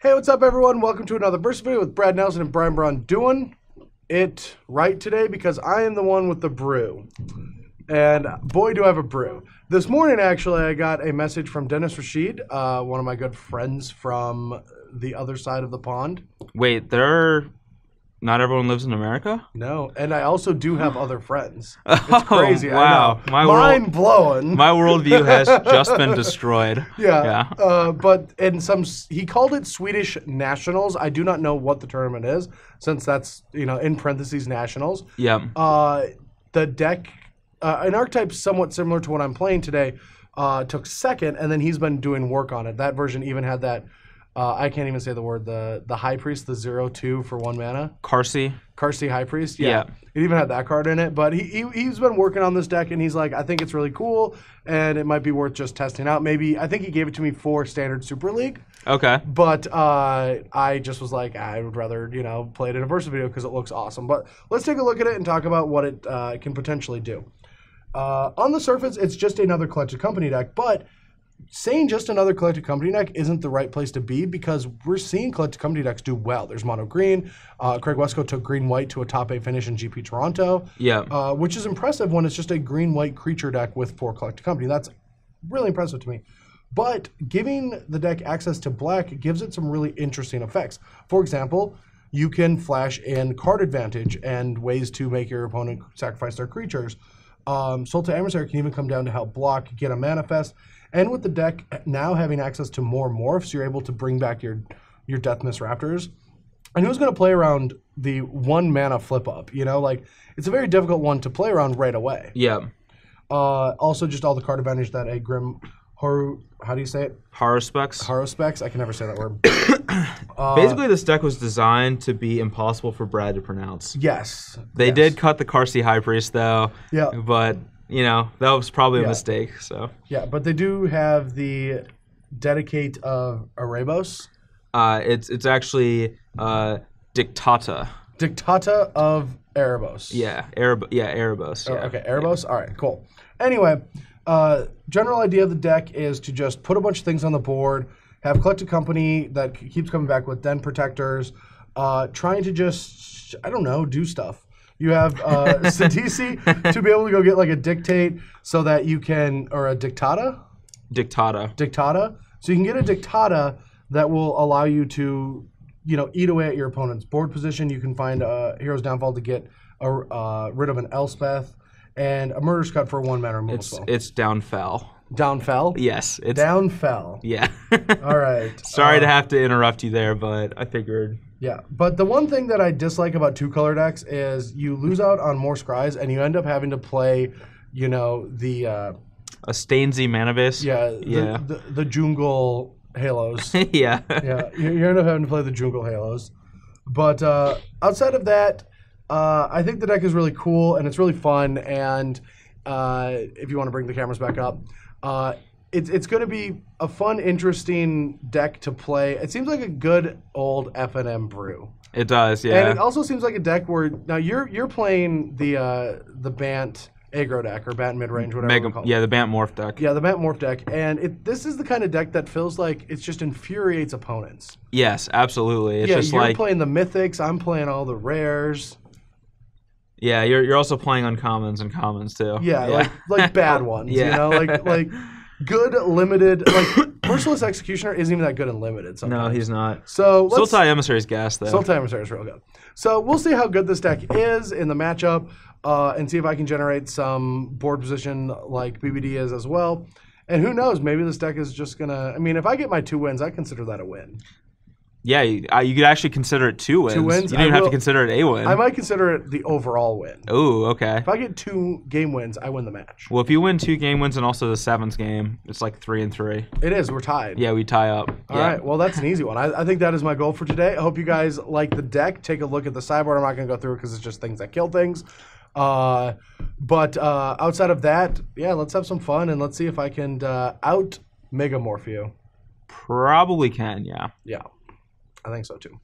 Hey, what's up, everyone? Welcome to another Versus video with Brad Nelson and Brian Braun doing it right today because I am the one with the brew. And boy, do I have a brew. This morning, actually, I got a message from Dennis Rashid, one of my good friends from the other side of the pond. Wait, not everyone lives in America? No, and I also do have other friends. It's crazy. Wow. I know. Mind blowing. My worldview has just been destroyed. Yeah. But in he called it Swedish Nationals. I do not know what the tournament is, since that's, in parentheses, Nationals. Yeah. The deck, an archetype somewhat similar to what I'm playing today, took second, and then he's been doing work on it. That version even had that. I can't even say the word. The High Priest, the 0/2 for 1 mana. Karsi High Priest. Yeah. It even had that card in it. But he's been working on this deck, and he's like, I think it's really cool, and it might be worth just testing out. Maybe, I think he gave it to me for Standard Super League. Okay. But I just was like, I would rather, play it in a Versus video because it looks awesome. But let's take a look at it and talk about what it can potentially do. On the surface, it's just another Collected Company deck, but saying just another Collected Company deck isn't the right place to be because we're seeing Collected Company decks do well. There's mono green. Craig Westco took green-white to a top 8 finish in GP Toronto. Yeah. Which is impressive when it's just a green-white creature deck with 4 Collected Company. That's really impressive to me. But giving the deck access to black gives it some really interesting effects. For example, you can flash in card advantage and ways to make your opponent sacrifice their creatures. Sultai Emissary can even come down to help block, get a manifest. And with the deck now having access to more morphs, you're able to bring back your Deathmist Raptors. And who's going to play around the 1 mana flip up? It's a very difficult one to play around right away. Yeah. Also, just all the card advantage that a Grim Horror, how do you say it? Haruspecs. I can never say that word. Basically, this deck was designed to be impossible for Brad to pronounce. Yes. They did cut the Karsi High Priest, though. Yeah. But, that was probably a mistake. So. Yeah, but they do have the Dedicate of Erebos. It's actually Dictata. Dictata of Erebos. Yeah, Erebos. Yeah. Okay, Erebos? All right, cool. Anyway, general idea of the deck is to just put a bunch of things on the board, have Collected Company that keeps coming back with Den Protectors, trying to just, I don't know, do stuff. You have Sidisi to be able to go get like a Dictate so that you can, or a Dictata? Dictata. So you can get a Dictata that will allow you to, eat away at your opponent's board position. You can find Hero's Downfall to get rid of an Elspeth, and a Murder's Cut for a 1 mana removal spell. It's Downfell. Downfell? Yes. It's Downfell. Yeah. All right. Sorry to have to interrupt you there, but I figured. Yeah, but the one thing that I dislike about 2-color decks is you lose out on more scries, and you end up having to play, the... a Stainsy mana base? Yeah, the Jungle Halos. Yeah. Yeah, you end up having to play the Jungle Halos. But outside of that, I think the deck is really cool, and it's really fun, and if you want to bring the cameras back up, it's going to be a fun, interesting deck to play. It seems like a good old F&M brew. It does, yeah. And it also seems like a deck where now you're playing the Bant aggro deck or Bant midrange, whatever you call it. Yeah, the Bant morph deck. Yeah, the Bant morph deck, and this is the kind of deck that feels like it just infuriates opponents. Yes, absolutely. It's just you're playing the mythics. I'm playing all the rares. Yeah, you're also playing uncommons and commons too. Yeah. like bad ones. Yeah. Like good limited. Like Merciless Executioner isn't even that good in limited. Sometimes. No, he's not. So Sultai Emissary's gas though. Sultai Emissary is real good. So we'll see how good this deck is in the matchup, and see if I can generate some board position like BBD is as well. And who knows? Maybe this deck is just gonna. I mean, if I get my 2 wins, I consider that a win. Yeah, you could actually consider it 2 wins. 2 wins? You don't even have to consider it a win. I might consider it the overall win. Oh, okay. If I get 2 game wins, I win the match. Well, if you win 2 game wins and also the 7th game, it's like 3-3. It is. We're tied. Yeah, we tie up. All right. Well, that's an easy one. I think that is my goal for today. I hope you guys like the deck. Take a look at the sideboard. I'm not going to go through it because it's just things that kill things. But outside of that, yeah, let's have some fun, and let's see if I can out Megamorph you. Probably can, yeah. Yeah. I think so too.